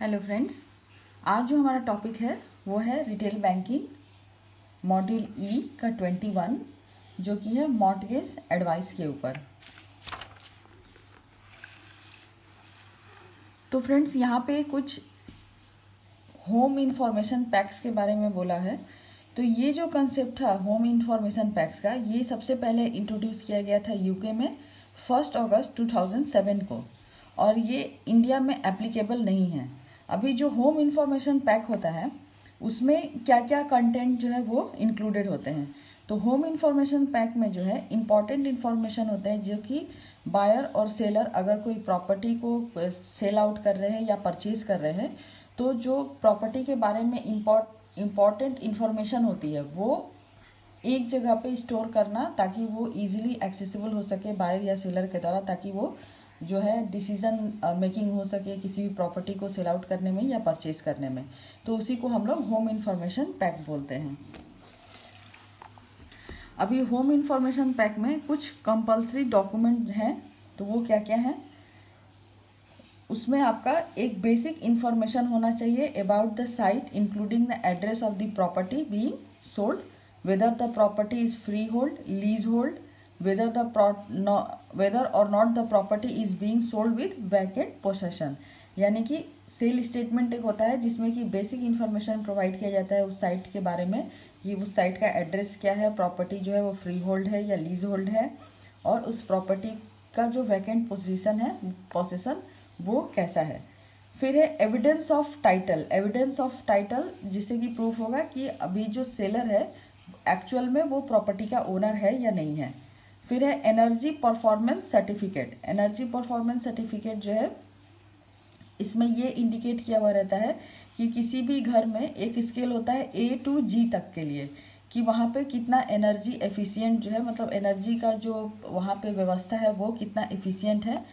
Hello friends, आज जो हमारा टॉपिक है वो है रिटेल बैंकिंग मॉड्यूल ई का 21 जो कि है मॉर्टगेज एडवाइस के ऊपर। तो फ्रेंड्स यहाँ पे कुछ होम इंफॉर्मेशन पैक्स के बारे में बोला है। तो ये जो कंसेप्ट था होम इंफॉर्मेशन पैक्स का, ये सबसे पहले इंट्रोड्यूस किया गया था यूके में 1 अगस्त 2007 को, और ये इंडिया में एप्लीकेबल नहीं है। अभी जो होम इंफॉर्मेशन पैक होता है उसमें क्या क्या कंटेंट जो है वो इंक्लूडेड होते हैं। तो होम इंफॉर्मेशन पैक में जो है इम्पॉर्टेंट इन्फॉर्मेशन होते हैं जो कि बायर और सेलर अगर कोई प्रॉपर्टी को सेल आउट कर रहे हैं या परचेज कर रहे हैं, तो जो प्रॉपर्टी के बारे में इम्पॉर्टेंट इन्फॉर्मेशन होती है वो एक जगह पे स्टोर करना, ताकि वो इजीली एक्सेसिबल हो सके बायर या सेलर के द्वारा, ताकि वो जो है डिसीजन मेकिंग हो सके किसी भी प्रॉपर्टी को सेल आउट करने में या परचेज करने में। तो उसी को हम लोग होम इंफॉर्मेशन पैक बोलते हैं। अभी होम इंफॉर्मेशन पैक में कुछ कंपल्सरी डॉक्यूमेंट हैं, तो वो क्या क्या हैं। उसमें आपका एक बेसिक इंफॉर्मेशन होना चाहिए about the site including the address of the property being sold, whether the property is freehold, leasehold, whether or not the property is being sold with vacant possession। यानी कि सेल स्टेटमेंट एक होता है जिसमें कि basic information provide किया जाता है उस साइट के बारे में कि उस साइट का एड्रेस क्या है, प्रॉपर्टी जो है वो फ्री होल्ड है या लीज होल्ड है, और उस प्रॉपर्टी का जो वैकेंट पोजीशन वो कैसा है। फिर है evidence of title. Evidence of title जिससे कि प्रूफ होगा कि अभी जो सेलर है एक्चुअल में वो प्रॉपर्टी का ओनर है या नहीं है। फिर है energy performance certificate. Energy performance certificate जो है इसमें ये इंडिकेट किया हुआ रहता है कि किसी भी घर में एक स्केल होता है A to G तक के लिए, कि वहाँ पे कितना एनर्जी एफिशिएंट जो है, मतलब एनर्जी का जो वहाँ पे व्यवस्था है वो कितना एफिशिएंट है।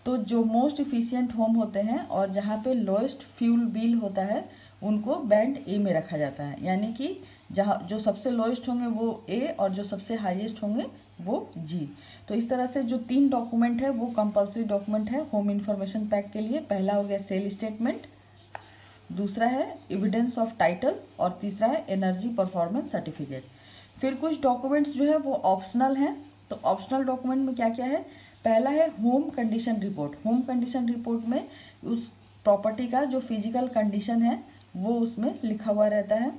तो जो मोस्ट इफिशिएंट होम होते हैं और जहाँ पे लोएस्ट फ्यूल बिल होता है उनको बैंड ए में रखा जाता है, यानी कि जहाँ जो सबसे लोएस्ट होंगे वो ए और जो सबसे हाईएस्ट होंगे वो जी। तो इस तरह से जो 3 डॉक्यूमेंट है वो कंपल्सरी डॉक्यूमेंट है होम इंफॉर्मेशन पैक के लिए। पहला हो गया सेल स्टेटमेंट, दूसरा है एविडेंस ऑफ टाइटल, और तीसरा है एनर्जी परफॉर्मेंस सर्टिफिकेट। फिर कुछ डॉक्यूमेंट्स जो है वो ऑप्शनल हैं। तो ऑप्शनल डॉक्यूमेंट में क्या क्या है। पहला है home condition report. Home condition report में उस प्रॉपर्टी का जो फिजिकल कंडीशन है वो उसमें लिखा हुआ रहता है।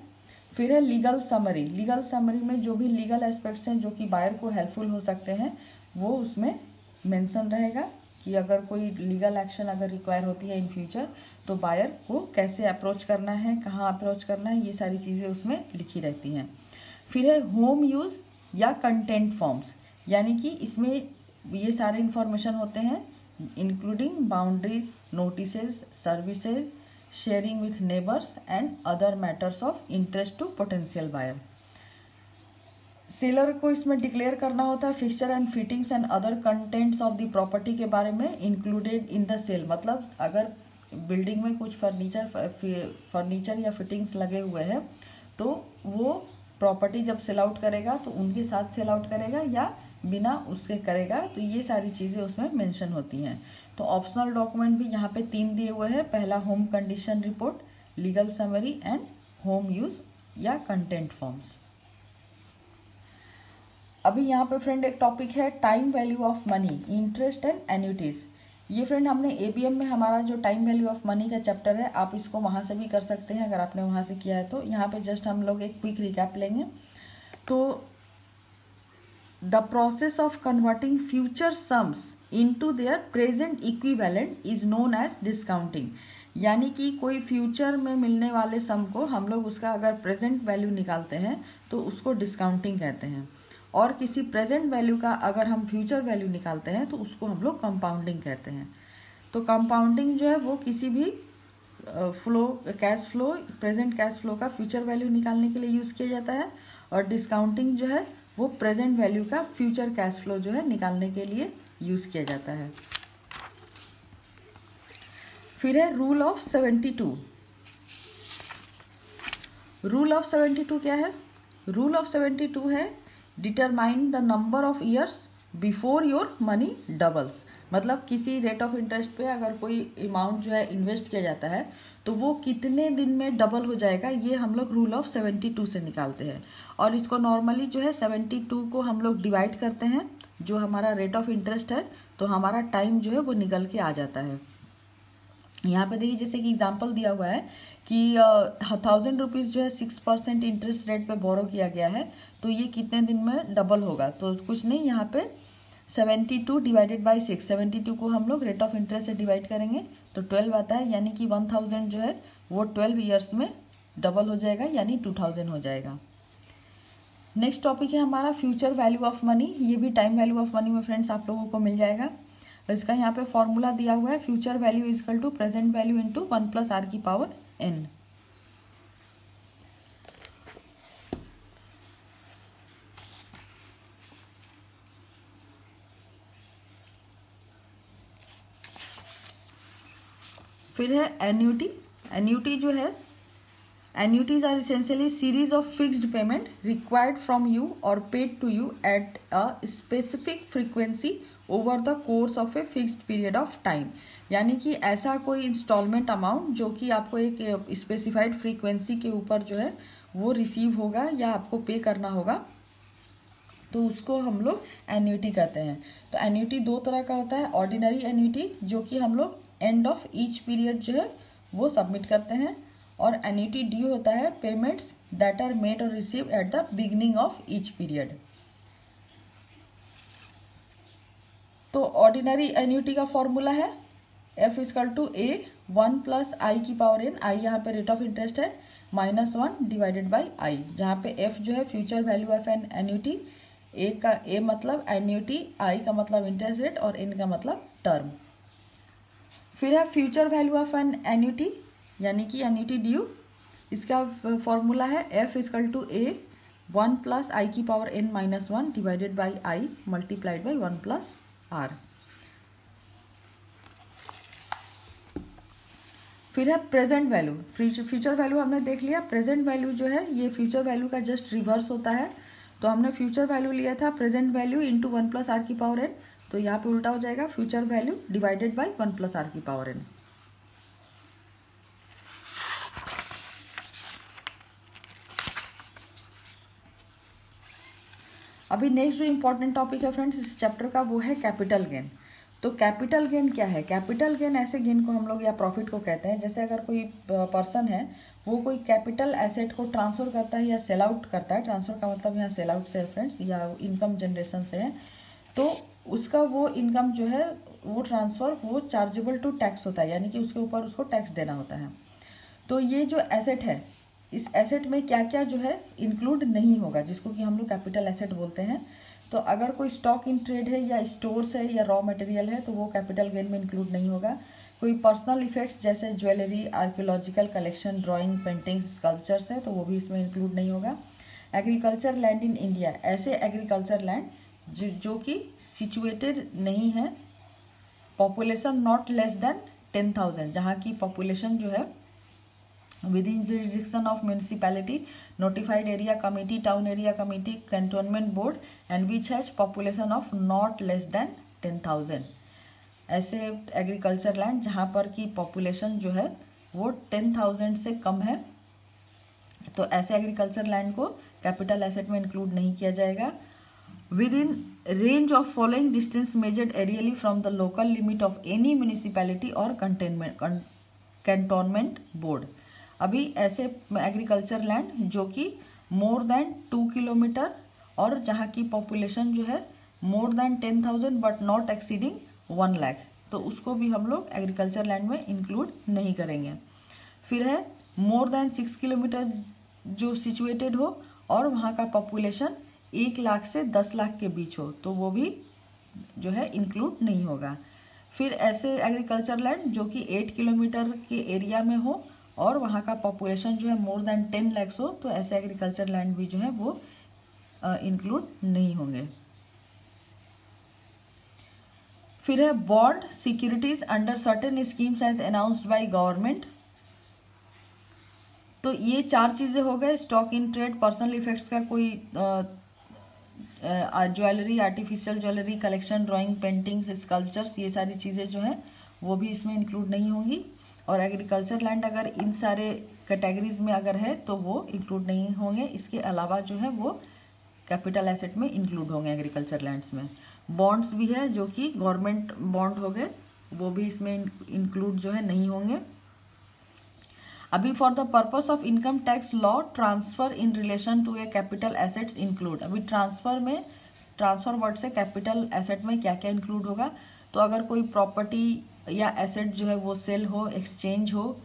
फिर है लीगल समरी। लीगल समरी में जो भी लीगल एस्पेक्ट्स हैं जो कि बायर को हेल्पफुल हो सकते हैं वो उसमें मेंशन रहेगा, कि अगर कोई लीगल एक्शन अगर रिक्वायर होती है इन फ्यूचर तो बायर को कैसे अप्रोच करना है, कहाँ अप्रोच करना है, ये सारी चीज़ें उसमें लिखी रहती हैं। फिर है होम यूज़ या कंटेंट फॉर्म्स, यानी कि इसमें ये सारे इंफॉर्मेशन होते हैं including boundaries, notices, services, sharing with neighbours and other matters of interest to potential buyer. Seller को इसमें डिक्लेयर करना होता है fixture and fittings and other contents of the property के बारे में इंक्लूडेड इन द सेल। मतलब अगर बिल्डिंग में कुछ फर्नीचर या फिटिंग्स लगे हुए हैं तो वो प्रॉपर्टी जब सेल आउट करेगा तो उनके साथ सेल आउट करेगा या बिना उसके करेगा, तो ये सारी चीज़ें उसमें मेंशन होती हैं। तो ऑप्शनल डॉक्यूमेंट भी यहाँ पे 3 दिए हुए हैं। पहला home condition report, legal summary and home use या कंटेंट फॉर्म्स। अभी यहाँ पे फ्रेंड एक टॉपिक है time value of money, interest and annuities. ये फ्रेंड हमने ABM में हमारा जो टाइम वैल्यू ऑफ मनी का चैप्टर है, आप इसको वहाँ से भी कर सकते हैं अगर आपने वहाँ से किया है तो। यहाँ पे जस्ट हम लोग एक क्विक रिकैप लेंगे। तो the process of converting future sums into their present equivalent is known as discounting. यानी कि कोई फ्यूचर में मिलने वाले सम को हम लोग उसका अगर प्रेजेंट वैल्यू निकालते हैं तो उसको डिस्काउंटिंग कहते हैं, और किसी प्रेजेंट वैल्यू का अगर हम फ्यूचर वैल्यू निकालते हैं तो उसको हम लोग कंपाउंडिंग कहते हैं। तो कंपाउंडिंग जो है वो किसी भी cash flow, present cash flow का फ्यूचर वैल्यू निकालने के लिए यूज़ किया जाता है, और डिस्काउंटिंग जो है वो प्रेजेंट वैल्यू का फ्यूचर कैश फ्लो जो है निकालने के लिए यूज़ किया जाता है। फिर है रूल ऑफ 72। रूल ऑफ 72 क्या है। रूल ऑफ 72 है determine the number of years before your money doubles. मतलब किसी रेट ऑफ इंटरेस्ट पे अगर कोई अमाउंट जो है इन्वेस्ट किया जाता है तो वो कितने दिन में डबल हो जाएगा, ये हम लोग रूल ऑफ 72 से निकालते हैं। और इसको नॉर्मली जो है 72 को हम लोग डिवाइड करते हैं, जो हमारा रेट ऑफ इंटरेस्ट है, तो हमारा टाइम जो है वो निकल के आ जाता है। यहाँ पे देखिए जैसे कि एग्जांपल दिया हुआ है कि 1000 रुपीज़ जो है 6% इंटरेस्ट रेट पे बोरो किया गया है, तो ये कितने दिन में डबल होगा। तो कुछ नहीं, यहाँ पे 72 डिवाइडेड बाई 6, 72 को हम लोग रेट ऑफ इंटरेस्ट से डिवाइड करेंगे तो 12 आता है, यानी कि 1000 जो है वो 12 ईयर्स में डबल हो जाएगा, यानी 2000 हो जाएगा। नेक्स्ट टॉपिक है हमारा फ्यूचर वैल्यू ऑफ मनी। ये भी टाइम वैल्यू ऑफ मनी में फ्रेंड्स आप लोगों को मिल जाएगा। तो इसका यहाँ पे फॉर्मूला दिया हुआ है, future value is equal to present value into 1 + r⁴n। फिर है एन्यूटी। एन्यूटी जो है, annuities are essentially series of fixed payment required from you or paid to you at a specific frequency over the course of a fixed period of time। यानी कि ऐसा कोई instalment amount जो कि आपको एक स्पेसिफाइड फ्रीक्वेंसी के ऊपर जो है वो रिसीव होगा या आपको पे करना होगा, तो उसको हम लोग एन्यूटी कहते हैं। तो एन्यूटी दो तरह का होता है, ऑर्डिनरी एन्यूटी जो कि हम लोग एंड ऑफ ईच पीरियड जो है वो सबमिट करते हैं, और एन्यूटी ड्यू होता है पेमेंट्स दैट आर मेड और receive at the beginning of each period. तो ऑर्डिनरी एन्यूटी का फॉर्मूला है F equal to A 1 + i⁴n, I यहाँ पे रेट ऑफ इंटरेस्ट है, -1 डिवाइडेड बाई आई, जहाँ पे F जो है future value of an annuity, A मतलब एन्यूटी, I का मतलब इंटरेस्ट रेट और N का मतलब टर्म। फिर है future value of an annuity यानी कि एन्यूटी ड्यू, इसका फॉर्मूला है F equal to A 1 + i⁴n -1 divided by I multiplied by 1 + r। फिर है प्रेजेंट वैल्यू। फ्यूचर वैल्यू हमने देख लिया, प्रेजेंट वैल्यू जो है ये फ्यूचर वैल्यू का जस्ट रिवर्स होता है। तो हमने फ्यूचर वैल्यू लिया था प्रेजेंट वैल्यू इंटू 1 + r⁴n, तो यहाँ पे उल्टा हो जाएगा future value divided by 1 + r⁴n। अभी नेक्स्ट जो इंपॉर्टेंट टॉपिक है फ्रेंड्स इस चैप्टर का वो है कैपिटल गेन। तो कैपिटल गेन क्या है? कैपिटल गेन ऐसे गेन को हम लोग या प्रॉफिट को कहते हैं, जैसे अगर कोई पर्सन है वो कोई कैपिटल एसेट को ट्रांसफ़र करता है या सेल आउट करता है, ट्रांसफ़र का मतलब यहाँ सेल आउट से है फ्रेंड्स, या इनकम जनरेशन से है, तो उसका वो इनकम जो है वो ट्रांसफ़र वो चार्जेबल टू टैक्स होता है, यानी कि उसके ऊपर उसको टैक्स देना होता है। तो ये जो एसेट है इस एसेट में क्या क्या जो है इंक्लूड नहीं होगा, जिसको कि हम लोग कैपिटल एसेट बोलते हैं। तो अगर कोई स्टॉक इन ट्रेड है या स्टोर्स है या रॉ मटेरियल है तो वो कैपिटल गेन में इंक्लूड नहीं होगा। कोई पर्सनल इफेक्ट्स जैसे jewellery, archaeological collection, drawing, paintings, sculptures है तो वो भी इसमें इंक्लूड नहीं होगा। एग्रीकल्चर लैंड इन इंडिया, ऐसे एग्रीकल्चर लैंड जो कि सिचुएटेड नहीं है, पॉपुलेशन नॉट लेस देन 10,000, जहाँ की पॉपुलेशन जो है within jurisdiction of municipality, notified area committee, town area committee, cantonment board and which has population of not less than 10,000। ऐसे एग्रीकल्चर लैंड जहाँ पर की पॉपुलेशन जो है वो 10,000 से कम है, तो ऐसे एग्रीकल्चर लैंड को कैपिटल एसेट में इंक्लूड नहीं किया जाएगा। With in range of following distance measured aerially from the local limit of any municipality और कैंटोनमेंट बोर्ड। अभी ऐसे एग्रीकल्चर लैंड जो कि मोर देन 2 किलोमीटर और जहाँ की पॉपुलेशन जो है more than 10,000 but not exceeding 1 lakh, तो उसको भी हम लोग एग्रीकल्चर लैंड में इंक्लूड नहीं करेंगे। फिर है मोर देन 6 किलोमीटर जो सिचुएटेड हो और वहाँ का पॉपुलेशन 1 लाख से 10 लाख के बीच हो, तो वो भी जो है इंक्लूड नहीं होगा। फिर ऐसे एग्रीकल्चर लैंड जो कि 8 किलोमीटर के एरिया में हो और वहाँ का पॉपुलेशन जो है मोर देन 10 लाख हो, तो ऐसे एग्रीकल्चर लैंड भी जो है वो इंक्लूड नहीं होंगे। फिर है bond securities under certain schemes as announced by government. तो ये 4 चीज़ें हो गए, stock in trade, personal effects का कोई jewellery, artificial jewellery, collection, drawing, paintings, sculptures, ये सारी चीज़ें जो हैं वो भी इसमें इंक्लूड नहीं होंगी। और एग्रीकल्चर लैंड अगर इन सारे कैटेगरीज में अगर है तो वो इंक्लूड नहीं होंगे। इसके अलावा जो है वो कैपिटल एसेट में इंक्लूड होंगे एग्रीकल्चर लैंड्स में। बॉन्ड्स भी है जो कि गवर्नमेंट बॉन्ड हो गए, वो भी इसमें इंक्लूड जो है नहीं होंगे। अभी for the purpose of income tax law transfer in relation to a capital assets include. अभी ट्रांसफर में, ट्रांसफर वर्ड से कैपिटल एसेट में क्या क्या इंक्लूड होगा, तो अगर कोई प्रॉपर्टी या एसेट जो है वो सेल हो, एक्सचेंज हो,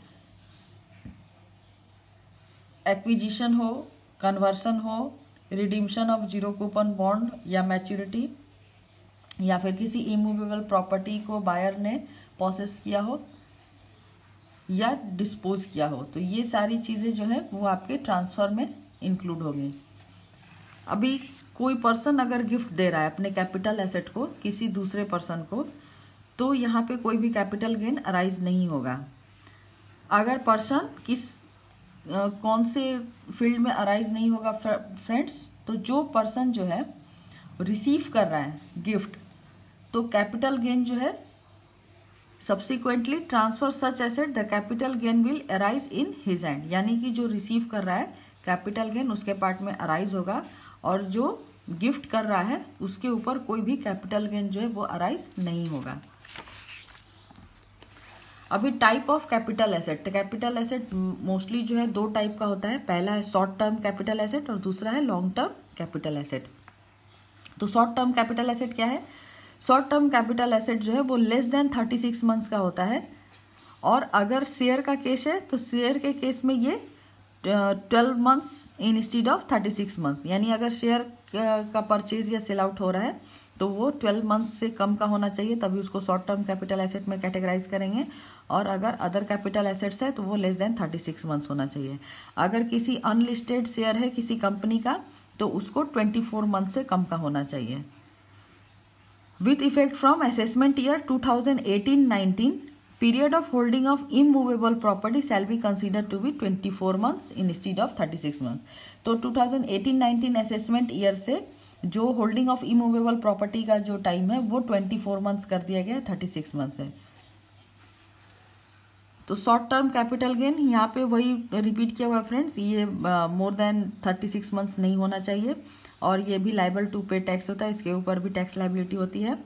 एक्विजिशन हो, कन्वर्सन हो, redemption of zero coupon bond या मैच्योरिटी, या फिर किसी इमूवेबल प्रॉपर्टी को बायर ने पॉसेस किया हो या डिस्पोज किया हो, तो ये सारी चीज़ें जो है वो आपके ट्रांसफर में इंक्लूड होंगी। अभी कोई पर्सन अगर गिफ्ट दे रहा है अपने कैपिटल एसेट को किसी दूसरे पर्सन को, तो यहाँ पे कोई भी कैपिटल गेन अराइज नहीं होगा। अगर पर्सन कौन से फील्ड में अराइज नहीं होगा फ्रेंड्स, तो जो पर्सन जो है रिसीव कर रहा है गिफ्ट, तो कैपिटल गेन जो है subsequently transfer such asset the capital gain will arise in his hand, यानी कि जो रिसीव कर रहा है कैपिटल गेन उसके पार्ट में अराइज होगा, और जो गिफ्ट कर रहा है उसके ऊपर कोई भी कैपिटल गेन जो है वो अराइज नहीं होगा। अभी type of capital asset, capital asset mostly जो है दो टाइप का होता है। पहला है शॉर्ट टर्म कैपिटल एसेट और दूसरा है लॉन्ग टर्म कैपिटल एसेट। तो शॉर्ट टर्म कैपिटल एसेट क्या है? शॉर्ट टर्म कैपिटल एसेट जो है वो लेस देन 36 मंथ्स का होता है, और अगर शेयर का केस है तो शेयर के केस में ये 12 मंथ्स इंस्टीड ऑफ 36 मंथ्स, यानी अगर शेयर का परचेज या सेल आउट हो रहा है तो वो 12 मंथ्स से कम का होना चाहिए, तभी उसको शॉर्ट टर्म कैपिटल एसेट में कैटेगराइज करेंगे। और अगर अदर कैपिटल एसेट्स है तो वो लेस देन 36 मंथ्स होना चाहिए। अगर किसी अनलिस्टेड शेयर है किसी कंपनी का तो उसको 24 मंथ से कम का होना चाहिए। With effect from assessment year 2018-19 period of holding of immovable property shall be considered to be 24 months instead of 36 months। तो 2018-19 असेसमेंट ईयर से जो होल्डिंग ऑफ इमूवेबल प्रॉपर्टी का जो टाइम है वो 24 मंथ्स कर दिया गया है 36 मंथ्स है। तो शॉर्ट टर्म कैपिटल गेन यहाँ पे वही रिपीट किया हुआ फ्रेंड्स, ये मोर देन 36 मंथ्स नहीं होना चाहिए, और ये भी लाइबल टू पे टैक्स होता है, इसके ऊपर भी टैक्स लाइबिलिटी होती है।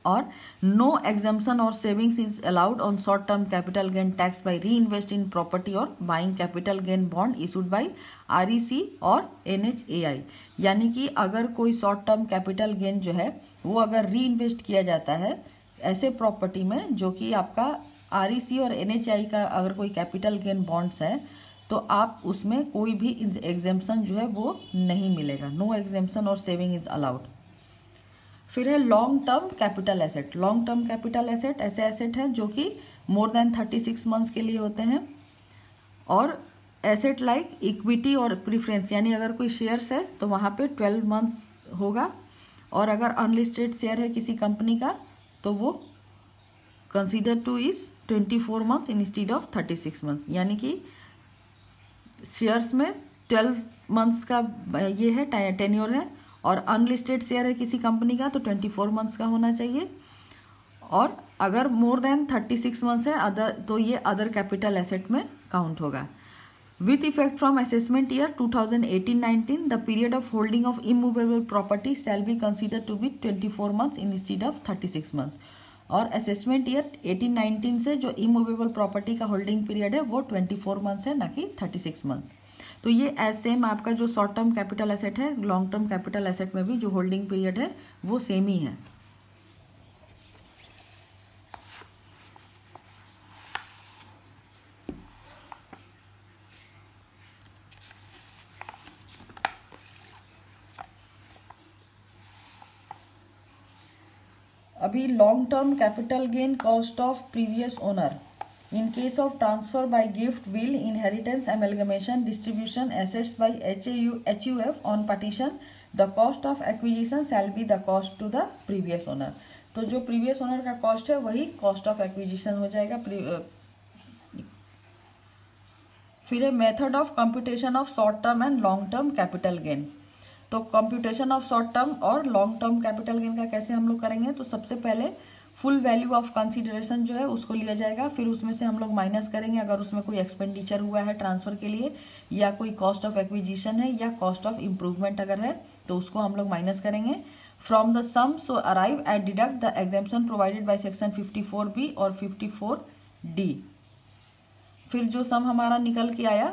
और नो एग्जाम्पशन और savings is allowed on short term capital gain tax bye री इन्वेस्ट इन प्रॉपर्टी और buying capital gain bond issued by REC और NHAI। यानी कि अगर कोई शॉर्ट टर्म कैपिटल गेन जो है वो अगर री इन्वेस्ट किया जाता है ऐसे प्रॉपर्टी में जो कि आपका REC और NHAI का अगर कोई कैपिटल गेन बॉन्ड्स है, तो आप उसमें कोई भी एग्जाम्पशन जो है वो नहीं मिलेगा। नो एग्जाम्पशन और सेविंग इज अलाउड। फिर है long term capital asset. Long term capital asset ऐसे एसेट हैं जो कि मोर देन 36 मंथ्स के लिए होते हैं, और एसेट लाइक इक्विटी और प्रीफरेंस, यानी अगर कोई शेयर्स है तो वहाँ पे 12 मंथ्स होगा, और अगर अनलिस्टेड शेयर है किसी कंपनी का तो वो consider two is 24 months instead of 36 months, यानी कि शेयर्स में 12 मंथ्स का ये है टेन्योर है, और अनलिस्टेड शेयर है किसी कंपनी का तो 24 मंथ्स का होना चाहिए, और अगर मोर देन 36 मंथ्स है अदर तो ये अदर कैपिटल एसेट में काउंट होगा। With effect from assessment year 2018-19 the period of holding of immovable property shall be consider to be 24 months instead of 36 months. और असेसमेंट ईयर 18-19 से जो immovable property का holding period है वो 24 months है, ना कि 36 मंथ्स। तो ये एज सेम आपका जो शॉर्ट टर्म कैपिटल एसेट है, लॉन्ग टर्म कैपिटल एसेट में भी जो होल्डिंग पीरियड है वो सेम ही है। अभी long term capital gain cost of previous owner in case of transfer by gift, will, inheritance, amalgamation, distribution, assets by HUF on partition, the cost of acquisition shall be the cost to the previous owner। तो जो previous owner का cost है वही cost of acquisition हो जाएगा। फिर है method of computation of short term and long term capital gain। तो कंप्यूटेशन ऑफ शॉर्ट टर्म और लॉन्ग टर्म कैपिटल गेन का कैसे हम लोग करेंगे, तो सबसे पहले फुल वैल्यू ऑफ कंसीडरेशन जो है उसको लिया जाएगा, फिर उसमें से हम लोग माइनस करेंगे अगर उसमें कोई एक्सपेंडिचर हुआ है ट्रांसफर के लिए, या कोई कॉस्ट ऑफ एक्विजिशन है, या कॉस्ट ऑफ इम्प्रूवमेंट अगर है तो उसको हम लोग माइनस करेंगे from the sum, so arrive at deduct the exemption provided by section 54B और 54D। फिर जो सम हमारा निकल के आया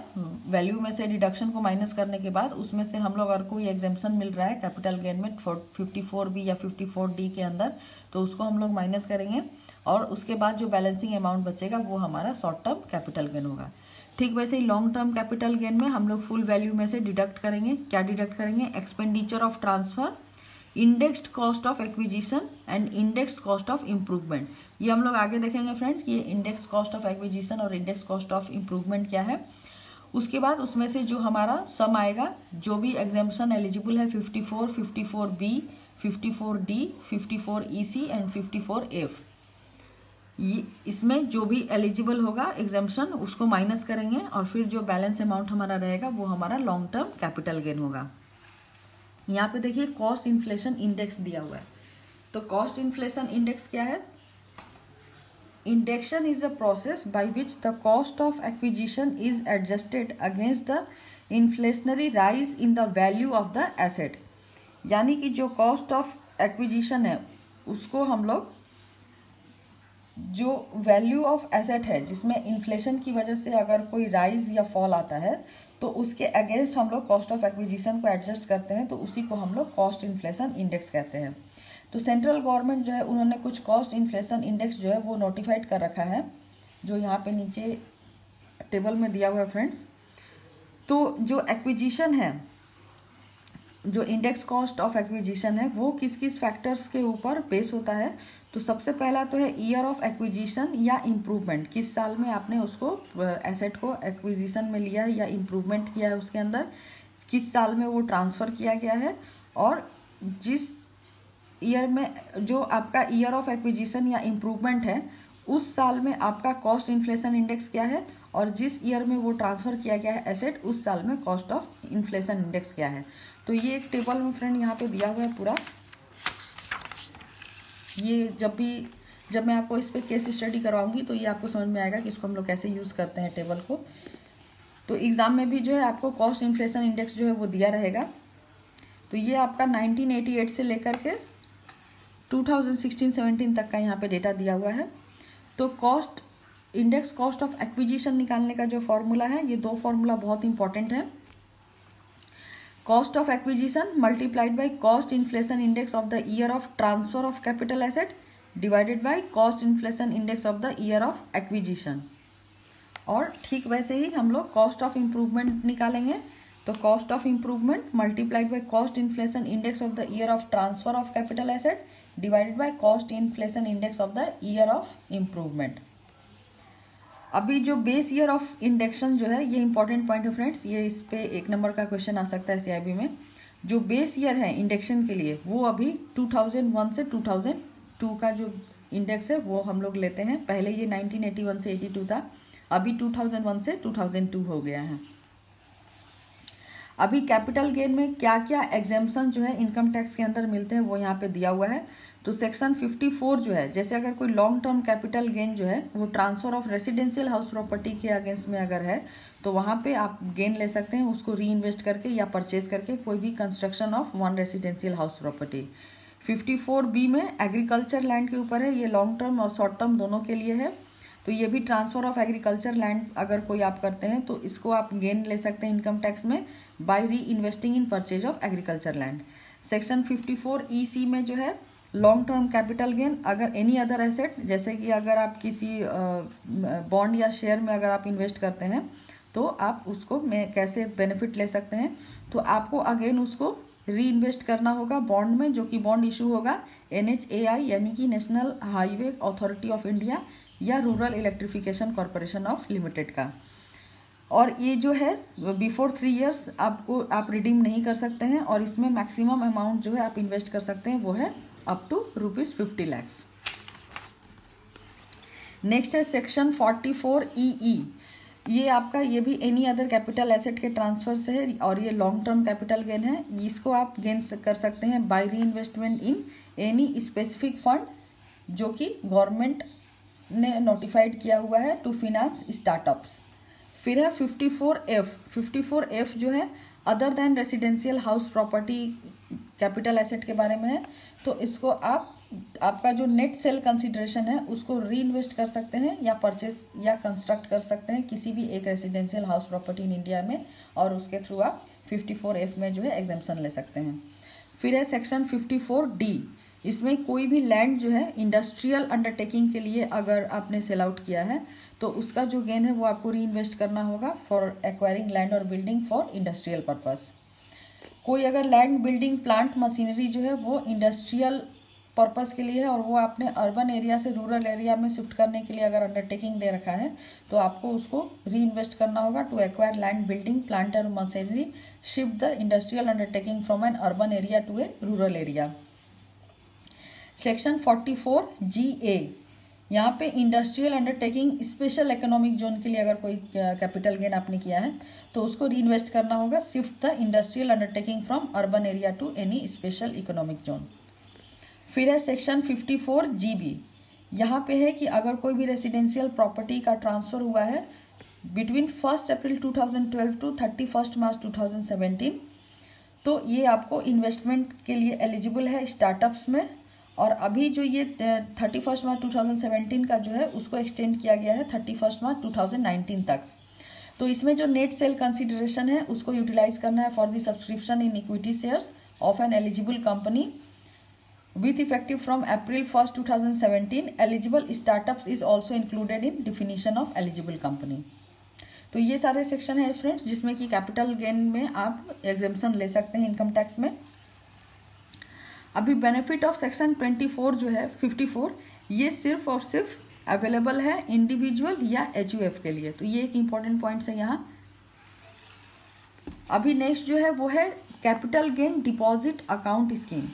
वैल्यू में से डिडक्शन को माइनस करने के बाद, उसमें से हम लोग अगर कोई एग्जेम्पशन मिल रहा है कैपिटल गेन में 54B या 54D के अंदर, तो उसको हम लोग माइनस करेंगे और उसके बाद जो बैलेंसिंग अमाउंट बचेगा वो हमारा शॉर्ट टर्म कैपिटल गेन होगा। ठीक वैसे ही लॉन्ग टर्म कैपिटल गेन में हम लोग फुल वैल्यू में से डिडक्ट करेंगे। क्या डिडक्ट करेंगे? Expenditure of transfer, indexed cost of acquisition and indexed cost of improvement. ये हम लोग आगे देखेंगे फ्रेंड्स कि ये इंडेक्स कॉस्ट ऑफ एक्विजिशन और इंडेक्स कॉस्ट ऑफ इम्प्रूवमेंट क्या है। उसके बाद उसमें से जो हमारा सम आएगा, जो भी एग्जेम्पशन एलिजिबल है 54, 54B, 54D, 54EC and 54F, ये इसमें जो भी एलिजिबल होगा एग्जेम्पशन उसको माइनस करेंगे और फिर जो बैलेंस अमाउंट हमारा रहेगा वो हमारा लॉन्ग टर्म कैपिटल गेन होगा। यहाँ पे देखिए कॉस्ट इन्फ्लेशन इंडेक्स दिया हुआ है। तो कॉस्ट इन्फ्लेशन इंडेक्स क्या है? Induction is a process by which the cost of acquisition is adjusted against the inflationary rise in the value of the asset. यानी कि जो कॉस्ट ऑफ एक्विजिशन है उसको हम लोग, जो वैल्यू ऑफ एसेट है जिसमें इन्फ्लेशन की वजह से अगर कोई राइज या फॉल आता है तो उसके अगेंस्ट हम लोग कॉस्ट ऑफ एक्विजिशन को एडजस्ट करते हैं, तो उसी को हम लोग कॉस्ट इन्फ्लेशन इंडेक्स कहते हैं। तो सेंट्रल गवर्नमेंट जो है उन्होंने कुछ कॉस्ट इन्फ्लेशन इंडेक्स जो है वो नोटिफाइड कर रखा है, जो यहाँ पे नीचे टेबल में दिया हुआ है फ्रेंड्स। तो जो एक्विजिशन है, जो इंडेक्स कॉस्ट ऑफ एक्विजिशन है वो किस किस फैक्टर्स के ऊपर बेस होता है? तो सबसे पहला तो है ईयर ऑफ एक्विजिशन या इम्प्रूवमेंट, किस साल में आपने उसको एसेट को एक्विजिशन में लिया है या इम्प्रूवमेंट किया है, उसके अंदर किस साल में वो ट्रांसफ़र किया गया है, और जिस ईयर में जो आपका ईयर ऑफ एक्विजिशन या इम्प्रूवमेंट है उस साल में आपका कॉस्ट इन्फ्लेशन इंडेक्स क्या है, और जिस ईयर में वो ट्रांसफ़र किया गया है एसेट उस साल में कॉस्ट ऑफ इन्फ्लेशन इंडेक्स क्या है। तो ये एक टेबल में फ्रेंड यहाँ पे दिया हुआ है पूरा। ये जब मैं आपको इस पर केस स्टडी करवाऊंगी तो ये आपको समझ में आएगा कि इसको हम लोग कैसे यूज़ करते हैं टेबल को। तो एग्ज़ाम में भी जो है आपको कॉस्ट इन्फ्लेशन इंडेक्स जो है वो दिया रहेगा। तो ये आपका 1988 से लेकर के 2016-17 तक का यहाँ पे डेटा दिया हुआ है। तो cost index cost of acquisition निकालने का जो फॉर्मूला है, ये दो फॉर्मूला बहुत इंपॉर्टेंट है। Cost of acquisition multiplied by cost inflation index of the year of transfer of capital asset divided by cost inflation index of the year of acquisition. और ठीक वैसे ही हम लोग कॉस्ट ऑफ इम्प्रूवमेंट निकालेंगे। तो cost of improvement multiplied by cost inflation index of the year of transfer of capital asset divided by cost inflation index of the year of improvement. अभी जो base year of induction जो है ये important point है friends, ये इस पे 1 number का क्वेश्चन आ सकता है सीआईबी में। जो बेस ईयर है इंडेक्शन के लिए वो अभी 2001 से 2002 का जो इंडेक्स है वो हम लोग लेते हैं। पहले ये 1981 से 82 था, अभी 2001 से 2002 हो गया है। अभी कैपिटल गेन में क्या क्या एग्जेम्पशन जो है इनकम टैक्स के अंदर मिलते हैं वो यहाँ पे दिया हुआ है। तो सेक्शन 54 जो है, जैसे अगर कोई लॉन्ग टर्म कैपिटल गेन जो है वो transfer of residential house property के अगेंस्ट में अगर है तो वहाँ पे आप गेन ले सकते हैं उसको री इन्वेस्ट करके या परचेज करके कोई भी construction of one residential house property. 54B में एग्रीकल्चर लैंड के ऊपर है, ये लॉन्ग टर्म और शॉर्ट टर्म दोनों के लिए है। तो ये भी ट्रांसफर ऑफ एग्रीकल्चर लैंड अगर कोई आप करते हैं तो इसको आप गेन ले सकते हैं इनकम टैक्स में बाय री investing in purchase of agriculture land. Section 54EC में जो है लॉन्ग टर्म कैपिटल गेन अगर एनी अदर एसेट, जैसे कि अगर आप किसी बॉन्ड या शेयर में अगर आप इन्वेस्ट करते हैं तो आप उसको में कैसे बेनिफिट ले सकते हैं। तो आपको अगेन उसको री इन्वेस्ट करना होगा बॉन्ड में, जो कि बॉन्ड इशू होगा NHAI यानी कि national highway authority of India या rural electrification corporation of limited का। और ये जो है बिफोर 3 इयर्स आपको आप रिडीम नहीं कर सकते हैं, और इसमें मैक्सिमम अमाउंट जो है आप इन्वेस्ट कर सकते हैं वो है अप टू ₹50 lakhs। नेक्स्ट है सेक्शन 44EE। ये आपका ये भी एनी अदर कैपिटल एसेट के ट्रांसफर से है और ये लॉन्ग टर्म कैपिटल गेन है। इसको आप गेन कर सकते हैं बाय री investment in any specific fund जो कि गवर्नमेंट ने नोटिफाइड किया हुआ है टू फिनांस स्टार्टअप्स। फिर है 54F। 54F जो है other than residential house property capital asset के बारे में है। तो इसको आपका जो नेट सेल कंसिडरेशन है उसको री इन्वेस्ट कर सकते हैं या परचेस या कंस्ट्रक्ट कर सकते हैं किसी भी एक residential house property in India में, और उसके थ्रू आप 54F में जो है एग्जेम्पशन ले सकते हैं। फिर है सेक्शन 54D। इसमें कोई भी लैंड जो है इंडस्ट्रियल अंडरटेकिंग के लिए अगर आपने सेल आउट किया है तो उसका जो गेन है वो आपको री इन्वेस्ट करना होगा फॉर एक्वायरिंग लैंड और बिल्डिंग फॉर इंडस्ट्रियल पर्पस। कोई अगर लैंड बिल्डिंग प्लांट मशीनरी जो है वो इंडस्ट्रियल पर्पस के लिए है और वो आपने अर्बन एरिया से रूरल एरिया में शिफ्ट करने के लिए अगर अंडरटेकिंग दे रखा है तो आपको उसको री इन्वेस्ट करना होगा to acquire land building plant और machinery shift the industrial undertaking from an urban area to a rural area. Section 44GA, यहाँ पे industrial undertaking special economic zone के लिए अगर कोई कैपिटल गेन आपने किया है तो उसको री इन्वेस्ट करना होगा shift the industrial undertaking from urban area to any special economic zone. फिर है सेक्शन 54GB। यहाँ पे है कि अगर कोई भी रेसिडेंशियल प्रॉपर्टी का ट्रांसफ़र हुआ है बिटवीन 1 अप्रैल 2012 टू 31 मार्च 2017 तो ये आपको इन्वेस्टमेंट के लिए एलिजिबल है स्टार्टअप्स में। और अभी जो ये 31 मार्च 2017 का जो है उसको एक्सटेंड किया गया है 31 मार्च 2019 तक। तो इसमें जो नेट सेल कंसिडरेशन है उसको यूटिलाइज करना है for the subscription in equity shares of N eligible company with effective from April 1st 2017. Eligible startups is also included in definition of eligible company. तो ये सारे सेक्शन है फ्रेंड्स जिसमें कि कैपिटल गेन में आप एग्जेम्पशन ले सकते हैं इनकम टैक्स में। अभी बेनिफिट ऑफ सेक्शन 24 जो है 54 ये सिर्फ और सिर्फ अवेलेबल है इंडिविजुअल या HUF के लिए। तो ये एक इम्पॉर्टेंट पॉइंट्स है यहाँ। अभी नेक्स्ट जो है वो है capital gain deposit account scheme.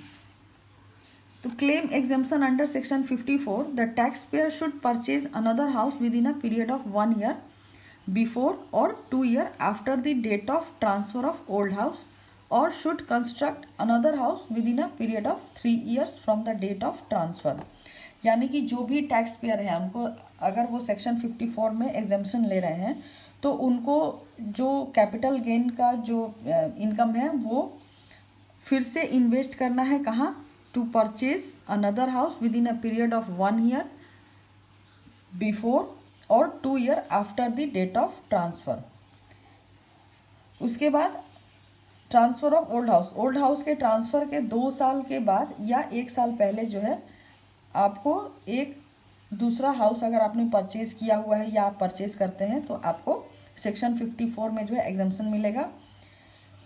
To claim exemption under section 54, the taxpayer should purchase another house within a period of 1 year before or 2 years after the date of transfer of old house, or should construct another house within a period of 3 years from the date of transfer। यानी कि जो भी tax payer है उनको अगर वो section 54 में exemption ले रहे हैं तो उनको जो कैपिटल गेन का जो इनकम है वो फिर से इन्वेस्ट करना है कहाँ, to purchase another house within a period of 1 year before or 2 years after the date of transfer। उसके बाद ट्रांसफ़र ऑफ ओल्ड हाउस के ट्रांसफ़र के 2 साल के बाद या 1 साल पहले जो है आपको एक दूसरा हाउस अगर आपने परचेज किया हुआ है या आप परचेज करते हैं तो आपको सेक्शन 54 में जो है एग्जेम्पशन मिलेगा।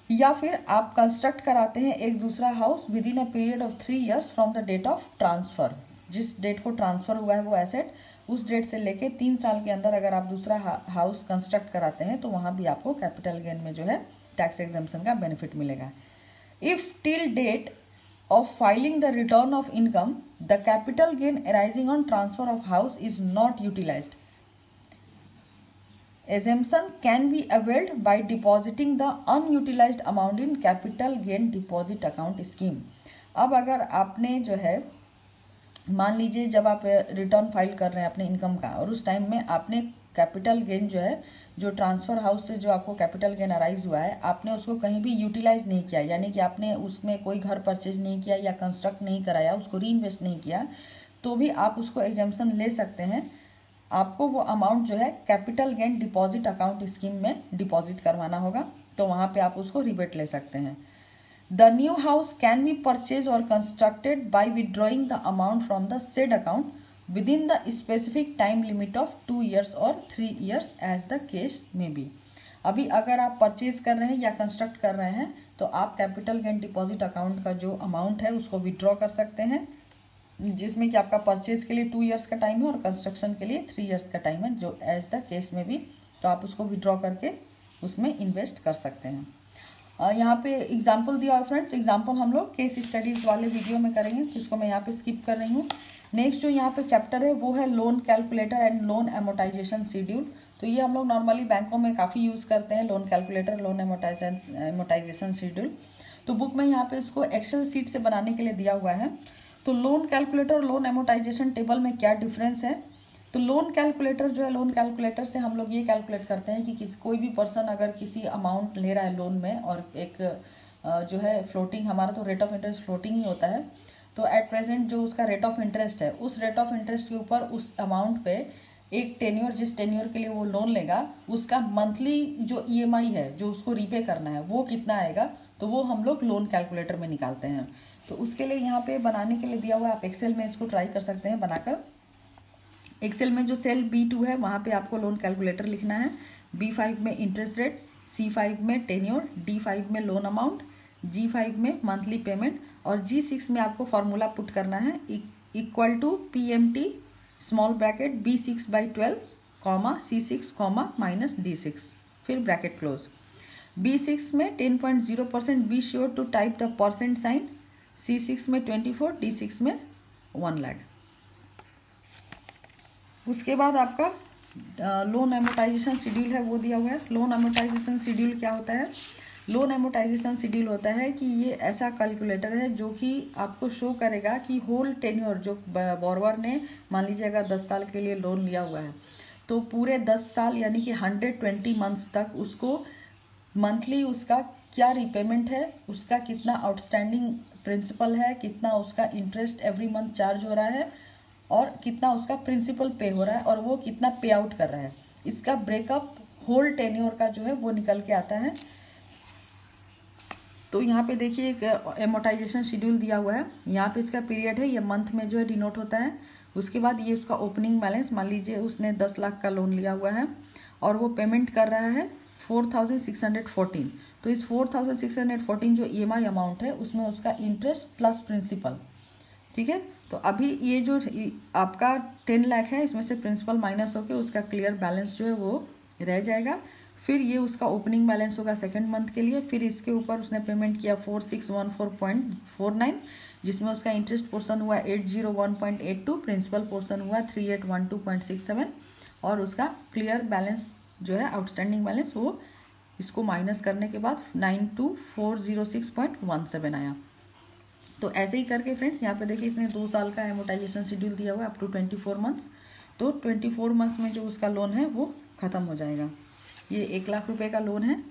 या फिर आप कंस्ट्रक्ट कराते हैं एक दूसरा house within a period of 3 years from the date of transfer. जिस डेट को ट्रांसफ़र हुआ है वो एसेट उस डेट से लेके 3 साल के अंदर अगर आप दूसरा हाउस कंस्ट्रक्ट कराते हैं तो वहाँ भी आपको कैपिटल गेन में जो है टैक्स एग्जेम्पशन का बेनिफिट मिलेगा। If till date of filing the return of income the capital gain arising on transfer of house is not utilised, exemption can be availed by depositing the unutilized amount in capital gain deposit account scheme। अब अगर आपने जो है मान लीजिए जब आप return file कर रहे हैं अपने इनकम का और उस टाइम में आपने कैपिटल गेन जो है जो ट्रांसफ़र हाउस से जो आपको कैपिटल गेन अराइज हुआ है आपने उसको कहीं भी यूटिलाइज नहीं किया, यानी कि आपने उसमें कोई घर परचेज नहीं किया या कंस्ट्रक्ट नहीं कराया, उसको री इन्वेस्ट नहीं किया, तो भी आप उसको एग्जेम्पशन ले सकते हैं। आपको वो अमाउंट जो है capital gain deposit account scheme में डिपॉजिट करवाना होगा, तो वहाँ पे आप उसको रिबेट ले सकते हैं। The new house can be purchase or constructed by withdrawing the amount from the said account within the specific time limit of 2 years or 3 years as the case may be. अभी अगर आप purchase कर रहे हैं या construct कर रहे हैं तो आप कैपिटल गेन डिपॉजिट अकाउंट का जो अमाउंट है उसको विड्रॉ कर सकते हैं, जिसमें कि आपका परचेज के लिए 2 years का टाइम है और कंस्ट्रक्शन के लिए 3 years का टाइम है, जो एज द केस में भी, तो आप उसको विड्रॉ करके उसमें इन्वेस्ट कर सकते हैं। यहाँ पे एग्जाम्पल दिया है फ्रेंड्स, एग्जाम्पल हम लोग केस स्टडीज़ वाले वीडियो में करेंगे जिसको मैं यहाँ पे स्किप कर रही हूँ। नेक्स्ट जो यहाँ पे चैप्टर है वो है loan calculator and loan amortisation schedule. तो ये हम लोग नॉर्मली बैंकों में काफ़ी यूज़ करते हैं, loan calculator, loan amortisation schedule. तो बुक में यहाँ पे इसको एक्सेल सीट से बनाने के लिए दिया हुआ है। तो लोन कैलकुलेटर और लोन एमोटाइजेशन टेबल में क्या डिफरेंस है? तो लोन कैलकुलेटर जो है, लोन कैलकुलेटर से हम लोग ये कैलकुलेट करते हैं कि कोई भी पर्सन अगर किसी अमाउंट ले रहा है लोन में, और एक जो है फ्लोटिंग, हमारा तो रेट ऑफ इंटरेस्ट फ्लोटिंग ही होता है। तो एट प्रेजेंट जो उसका रेट ऑफ इंटरेस्ट है, उस रेट ऑफ इंटरेस्ट के ऊपर उस अमाउंट पे एक टेन्योर, जिस टेन्योर के लिए वो लोन लेगा, उसका मंथली जो ईएमआई है जो उसको रीपे करना है वो कितना आएगा, तो वो हम लोग लोन कैलकुलेटर में निकालते हैं। तो उसके लिए यहाँ पे बनाने के लिए दिया हुआ है, आप एक्सेल में इसको ट्राई कर सकते हैं बनाकर। एक्सेल में जो सेल B2 है वहाँ पे आपको लोन कैलकुलेटर लिखना है। B5 में इंटरेस्ट रेट, C5 में टेन्योर, D5 में लोन अमाउंट, G5 में मंथली पेमेंट, और G6 में आपको फॉर्मूला पुट करना है equal to PMT small bracket B6/12 comma C6 comma minus D6, फिर ब्रैकेट क्लोज। B6 में 10.0%, be sure to type the percent sign. C6 में 24, D6 में 1 लाख। उसके बाद आपका लोन एमोटाइजेशन शेड्यूल है वो दिया हुआ है। लोन एमोटाइजेशन शेड्यूल क्या होता है? लोन एमोटाइजेशन शेड्यूल होता है कि ये ऐसा कैलकुलेटर है जो कि आपको शो करेगा कि होल टेन्योर जो बोरोवर ने, मान लीजिए अगर 10 साल के लिए लोन लिया हुआ है, तो पूरे 10 साल यानी कि 120 मंथ्स तक उसको मंथली उसका क्या रिपेमेंट है, उसका कितना आउटस्टैंडिंग प्रिंसिपल है, कितना उसका इंटरेस्ट एवरी मंथ चार्ज हो रहा है, और कितना उसका प्रिंसिपल पे हो रहा है, और वो कितना पे आउट कर रहा है। इसका ब्रेकअप होल टेन्योर का जो है वो निकल के आता है। तो यहाँ पे देखिए एक एमोटाइजेशन शेड्यूल दिया हुआ है, यहाँ पे इसका पीरियड है, ये मंथ में जो है डिनोट होता है। उसके बाद ये उसका ओपनिंग बैलेंस, मान लीजिए उसने 10 लाख का लोन लिया हुआ है और वो पेमेंट कर रहा है 4614, तो इस 4614 जो EMI अमाउंट है उसमें उसका इंटरेस्ट प्लस प्रिंसिपल, ठीक है। तो अभी ये जो आपका 10 लाख है, इसमें से प्रिंसिपल माइनस होकर उसका क्लियर बैलेंस जो है वो रह जाएगा। फिर ये उसका ओपनिंग बैलेंस होगा सेकंड मंथ के लिए। फिर इसके ऊपर उसने पेमेंट किया 4614.49, जिसमें उसका इंटरेस्ट पोर्सन हुआ 801.82, प्रिंसिपल पोर्सन हुआ 3812.67, और उसका क्लियर बैलेंस जो है आउटस्टैंडिंग बैलेंस वो इसको माइनस करने के बाद 92406.17 आया। तो ऐसे ही करके फ्रेंड्स यहाँ पे देखिए इसने 2 साल का एमोटाइजेशन शेड्यूल दिया हुआ है अप टू 24 मंथ्स। तो 24 मंथ्स में जो उसका लोन है वो ख़त्म हो जाएगा। ये 1 लाख रुपए का लोन है,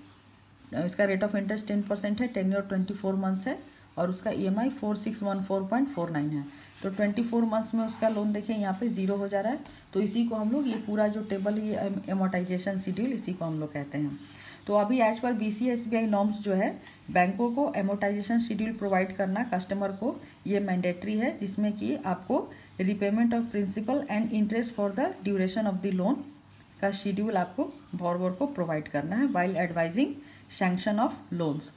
इसका रेट ऑफ इंटरेस्ट 10% है, टेन्योर 24 मंथ्स है, और उसका EMI 4614.49 है। तो 24 मंथ्स में उसका लोन देखिए यहाँ पे 0 हो जा रहा है। तो इसी को हम लोग, ये पूरा जो टेबल है ये एमोटाइजेशन शेड्यूल, इसी को हम लोग कहते हैं। तो अभी as per BCA SBI norms जो है, बैंकों को एमोटाइजेशन शेड्यूल प्रोवाइड करना कस्टमर को ये मैंडेटरी है, जिसमें कि आपको repayment of principal and interest for the duration of the loan का शेड्यूल आपको बोरोवर को प्रोवाइड करना है while advising sanction of loans.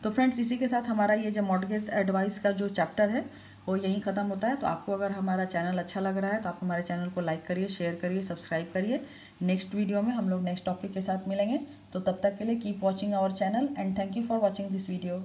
तो फ्रेंड्स इसी के साथ हमारा ये जो मॉर्गेज एडवाइस का जो चैप्टर है वो यहीं ख़त्म होता है। तो आपको अगर हमारा चैनल अच्छा लग रहा है तो आप हमारे चैनल को लाइक करिए, शेयर करिए, सब्सक्राइब करिए। नेक्स्ट वीडियो में हम लोग नेक्स्ट टॉपिक के साथ मिलेंगे। तो तब तक के लिए keep watching our channel and thank you for watching this video.